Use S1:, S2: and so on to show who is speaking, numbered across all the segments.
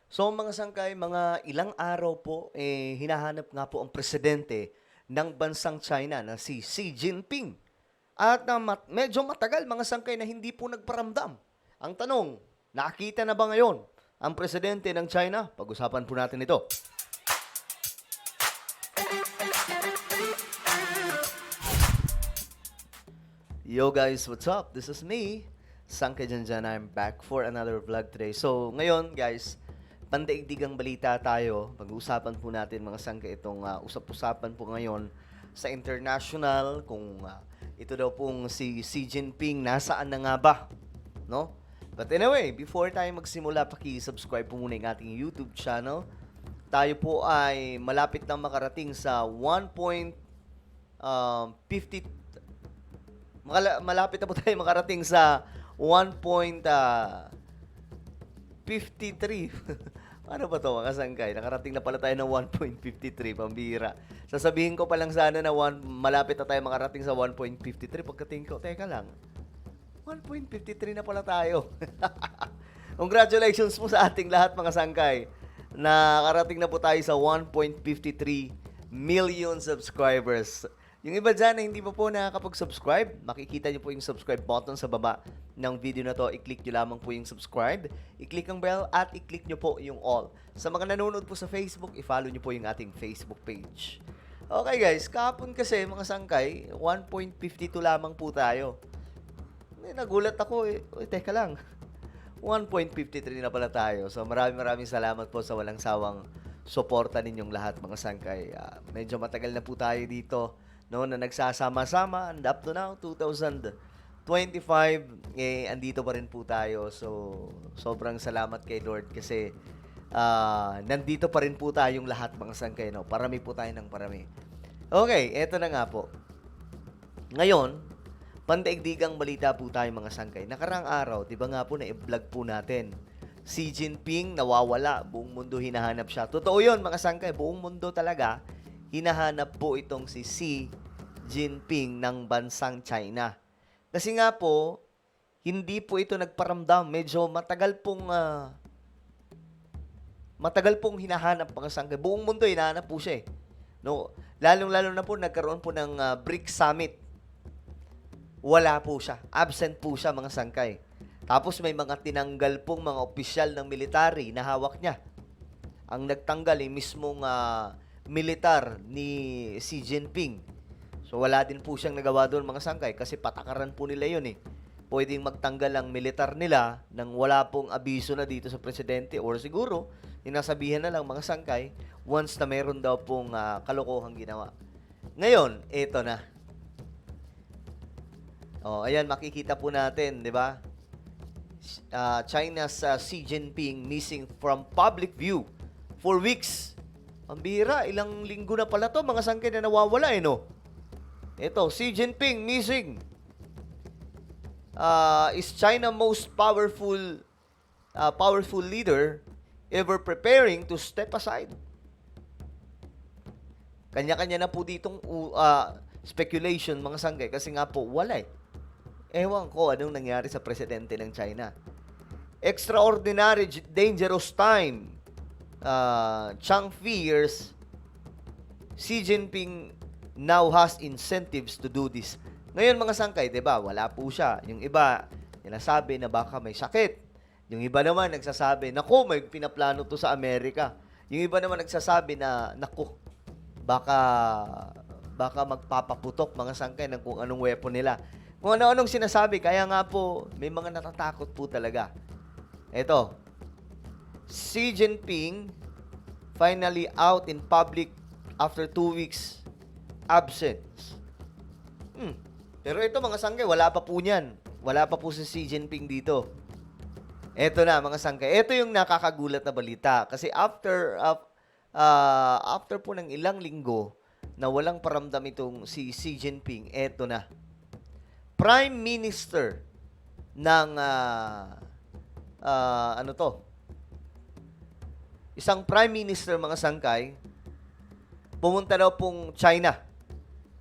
S1: So mga sangkay, mga ilang araw po, hinahanap nga po ang presidente ng bansang China na si Xi Jinping. At medyo matagal mga sangkay na hindi po nagparamdam. Ang tanong, nakita na ba ngayon ang presidente ng China? Pag-usapan po natin ito. Yo guys, what's up? This is me, Sangkay Janjan. I'm back for another vlog today. So ngayon guys, pandaigdigang balita tayo. Pag-uusapan po natin mga sangkay itong usap-usapan po ngayon sa international kung ito daw pong si Xi Jinping nasaan na nga ba, no? But anyway, before tayo magsimula, paki-subscribe po muna yung ating YouTube channel. Tayo po ay malapit na makarating sa 1.50 malapit na po tayo makarating sa 1.53. Ano ba to mga sangkay? Nakarating na pala tayo ng 1.53, pambira. Sasabihin ko pa lang sana na malapit na tayo makarating sa 1.53. Pagkatingin ko, teka lang, 1.53 na pala tayo. Congratulations po sa ating lahat mga sangkay. Nakarating na po tayo sa 1.53 million subscribers. Yung iba dyan na hindi pa po nakakapag-subscribe, makikita nyo po yung subscribe button sa baba ng video na to. I-click nyo lamang po yung subscribe, i-click ang bell, at i-click nyo po yung all. Sa mga nanonood po sa Facebook, i-follow nyo po yung ating Facebook page. Okay guys, kahapon kasi mga sangkay, 1.52 lamang po tayo. Nagulat ako eh. Uy, teka lang. 1.53 na pala tayo. So maraming salamat po sa walang sawang suporta ninyong lahat mga sangkay. Medyo matagal na po tayo dito, no, na nagsasama-sama, and up to now 2025 andito pa rin po tayo. So sobrang salamat kay Lord kasi nandito pa rin po tayong lahat mga sangkay, no. Parami po tayo ng parami. Okay, eto na nga po. Ngayon, pandaigdigang balita po tayo mga sangkay. Nakarang araw, 'di ba nga po na i-vlog po natin, Xi Jinping nawawala, buong mundo hinahanap siya. Totoo 'yon mga sangkay, buong mundo talaga hinahanap po itong si Xi Jinping ng bansang China. Kasi nga po, hindi po ito nagparamdam. Medyo matagal pong hinahanap mga sangkay. Buong mundo hinahanap po siya eh. No, lalong-lalo na po nagkaroon po ng BRICS Summit. Wala po siya. Absent po siya mga sangkay. Tapos may mga tinanggal pong mga opisyal ng military na hawak niya. Ang nagtanggal ay mismong militar ni Xi Jinping. So wala din po siyang nagawa doon mga sangkay kasi patakaran po nila yun eh. Pwedeng magtanggal ang militar nila nang wala pong abiso na dito sa presidente, or siguro inasabihan na lang mga sangkay once na meron daw pong kalokohang ginawa. Ngayon, eto na. Oh, ayan makikita po natin, 'di ba? China's Xi Jinping missing from public view for weeks. Ang bira, ilang linggo na pala to mga sangkay na nawawala eh, no? Ito, Xi Jinping missing. Is China most powerful leader ever preparing to step aside? Kanya-kanya na po ditong speculation mga sangkay kasi nga po wala eh. Ewan ko anong nangyari sa presidente ng China. Extraordinary dangerous time. Chang fears Xi Jinping now has incentives to do this. Ngayon mga sangkay, 'di ba? Wala po siya. Yung iba, sinasabi na baka may sakit. Yung iba naman nagsasabi, "Naku, may pinaplano to sa Amerika." Yung iba naman nagsasabi na, "Naku, baka magpapaputok mga sangkay ng kung anong weapon nila." Kung ano-anong sinasabi, kaya nga po may mga natatakot po talaga. Ito, Xi Jinping finally out in public after 2 weeks absence. Pero ito mga sangkay, wala pa po niyan. Wala pa po si Xi Jinping dito. Ito na mga sangkay. Ito yung nakakagulat na balita. Kasi after po ng ilang linggo na walang paramdam itong si Xi Jinping, ito na. Prime Minister ng ano to? Isang Prime Minister mga sangkay, pumunta daw pong China.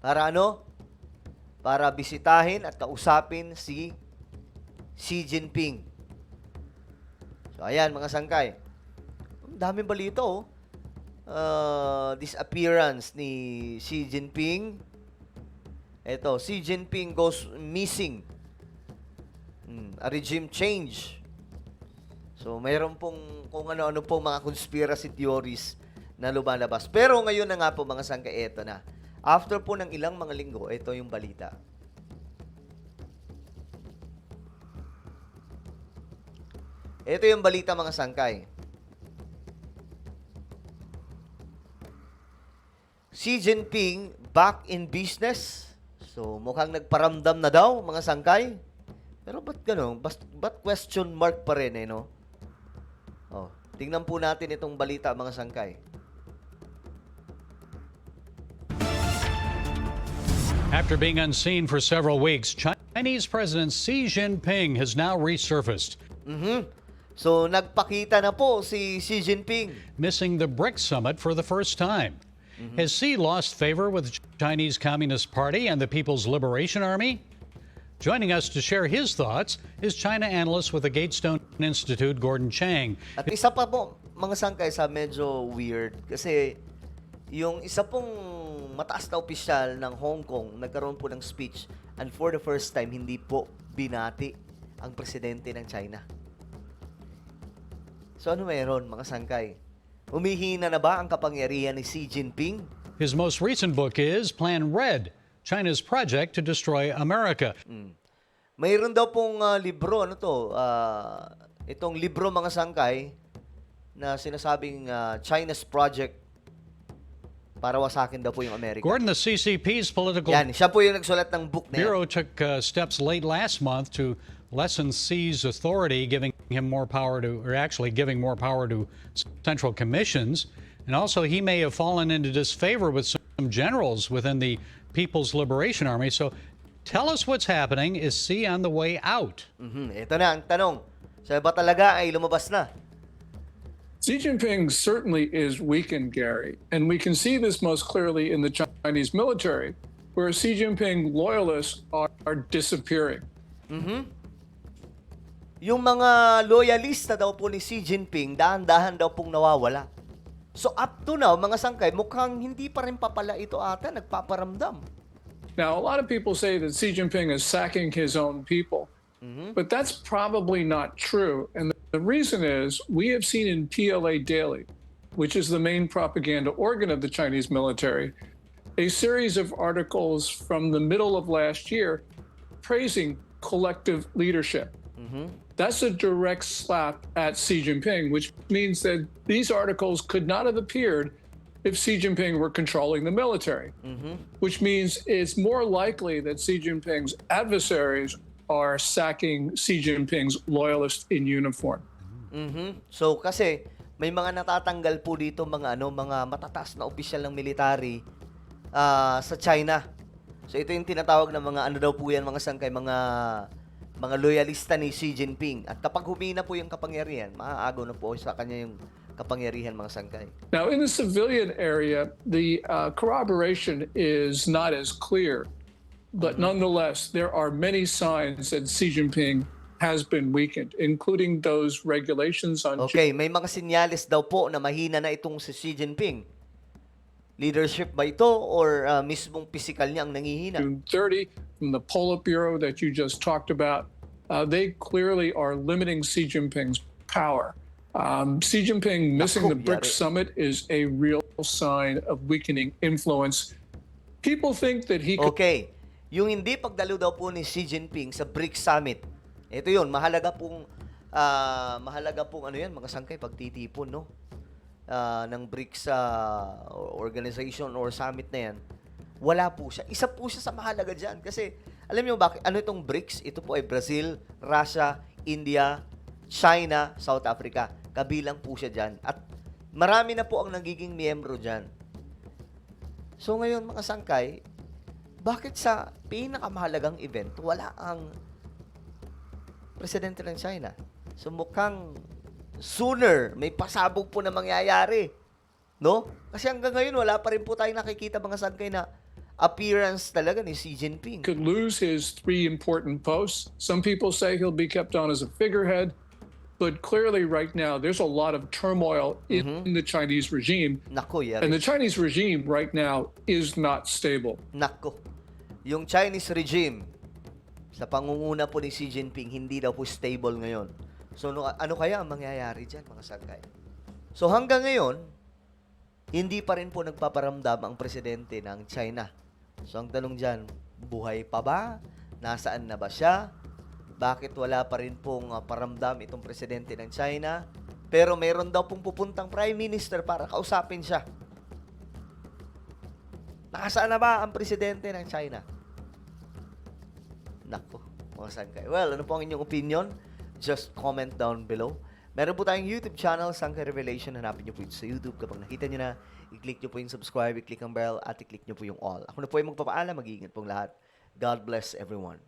S1: Para ano? Para bisitahin at kausapin si Xi Jinping. So ayan mga sangkay. Ang daming balita, oh. Disappearance ni Xi Jinping. Ito, Xi Jinping goes missing. A regime change. So, mayroon pong kung ano-ano pong mga conspiracy theories na lumalabas. Pero ngayon na nga po mga sangkay, eto na. After po ng ilang mga linggo, ito yung balita. Ito yung balita mga sangkay. Xi Jinping back in business. So, mukhang nagparamdam na daw, mga sangkay. Pero ba't gano'n? Ba't question mark pa rin, no? Oh, tingnan po natin itong balita, mga sangkay.
S2: After being unseen for several weeks, Chinese President Xi Jinping has now resurfaced.
S1: So, nagpakita na po si Xi Jinping.
S2: Missing the BRICS summit for the first time. Has Xi lost favor with the Chinese Communist Party and the People's Liberation Army? Joining us to share his thoughts is China analyst with the Gatestone Institute, Gordon Chang.
S1: At isa pa po, mga sangkay, sa medyo weird. Kasi, yung isa pong mataas na opisyal ng Hong Kong, nagkaroon po ng speech, and for the first time, hindi po binati ang presidente ng China. So, ano meron, mga sangkay? Humihina na ba ang kapangyarihan ni Xi Jinping?
S2: His most recent book is Plan Red, China's Project to Destroy America.
S1: Mayroon daw pong libro, itong libro, mga sangkay, na sinasabing China's Project para wasakin daw po yung Amerika.
S2: Gordon, the CCP's political
S1: Yan, siya po yung nagsulat ng book na yan.
S2: bureau took steps late last month to lessen Xi's authority, giving him more power to, or actually giving more power to central commissions. And also, he may have fallen into disfavor with some generals within the People's Liberation Army. So, tell us what's happening. Is Xi on the way out?
S1: Ito na ang tanong. Siya ba talaga ay lumabas na?
S3: Xi Jinping certainly is weakened, Gary, and we can see this most clearly in the Chinese military, where Xi Jinping loyalists are disappearing.
S1: Yung mga loyalista daw po ni Xi Jinping, dahan-dahan daw pong nawawala. So up to now, mga sangkay, mukhang hindi pa rin papala ito ata, nagpaparamdam.
S3: Now, a lot of people say that Xi Jinping is sacking his own people, but that's probably not true. And the reason is we have seen in PLA Daily, which is the main propaganda organ of the Chinese military, a series of articles from the middle of last year praising collective leadership. That's a direct slap at Xi Jinping, which means that these articles could not have appeared if Xi Jinping were controlling the military, which means it's more likely that Xi Jinping's adversaries are sacking Xi Jinping's loyalists in uniform.
S1: So kasi may mga natatanggal po dito mga matataas na opisyal ng military sa China. So ito yung tinatawag na mga ano daw po yan, mga sangkay, mga loyalista ni Xi Jinping. At kapag humina po yung kapangyarihan, maaagaw na po sa kanya yung kapangyarihan, mga sangkay.
S3: Now, in the civilian area, the corroboration is not as clear. But nonetheless, there are many signs that Xi Jinping has been weakened, including those regulations on
S1: Okay, may mga senyales daw po na mahina na itong si Xi Jinping. Leadership ba ito or mismong physical niya ang nangihina?
S3: June 30 from the Politburo that you just talked about. They clearly are limiting Xi Jinping's power. Xi Jinping missing the BRICS summit is a real sign of weakening influence. People think that he could...
S1: Okay, yung hindi pagdalo daw po ni Xi Jinping sa BRICS summit, ito yun, mahalaga pong ano yan, mga sangkay, pagtitipon, no? Ng BRICS organization or summit na yan, wala po siya. Isa po siya sa mahalaga dyan. Kasi, alam niyo bakit? Ano itong BRICS? Ito po ay Brazil, Russia, India, China, South Africa. Kabilang po siya dyan. At marami na po ang nagiging miyembro dyan. So ngayon, mga sangkay, bakit sa pinakamahalagang event, wala ang presidente ng China? So mukhang sooner, may pasabog po na mangyayari. No? Kasi hanggang ngayon, wala pa rin po tayong nakikita, mga sangkay, na appearance talaga ni Xi Jinping.
S3: could lose his 3 important posts. Some people say he'll be kept on as a figurehead. But clearly, right now, there's a lot of turmoil in the Chinese regime.
S1: Nako,
S3: And the
S1: yari.
S3: Chinese regime right now is not stable.
S1: Nako. Yung Chinese regime, sa pangunguna po ni Xi Jinping, hindi daw po stable ngayon. So, ano kaya ang mangyayari dyan, mga sangkay? So, hanggang ngayon, hindi pa rin po nagpaparamdam ang presidente ng China. So, ang tanong dyan, buhay pa ba? Nasaan na ba siya? Bakit wala pa rin pong paramdam itong presidente ng China? Pero meron daw pong pupuntang prime minister para kausapin siya. Nakasaan na ba ang presidente ng China? Nako, mga sangkay. Well, ano po ang inyong opinion? Just comment down below. Meron po tayong YouTube channel, Sangkay Revelation. Hanapin nyo po yun sa YouTube. Kapag nakita nyo na, i-click nyo po yung subscribe, i-click ang bell, at i-click nyo po yung all. Ako na po yung magpapaalam. Mag-iingat pong lahat. God bless everyone.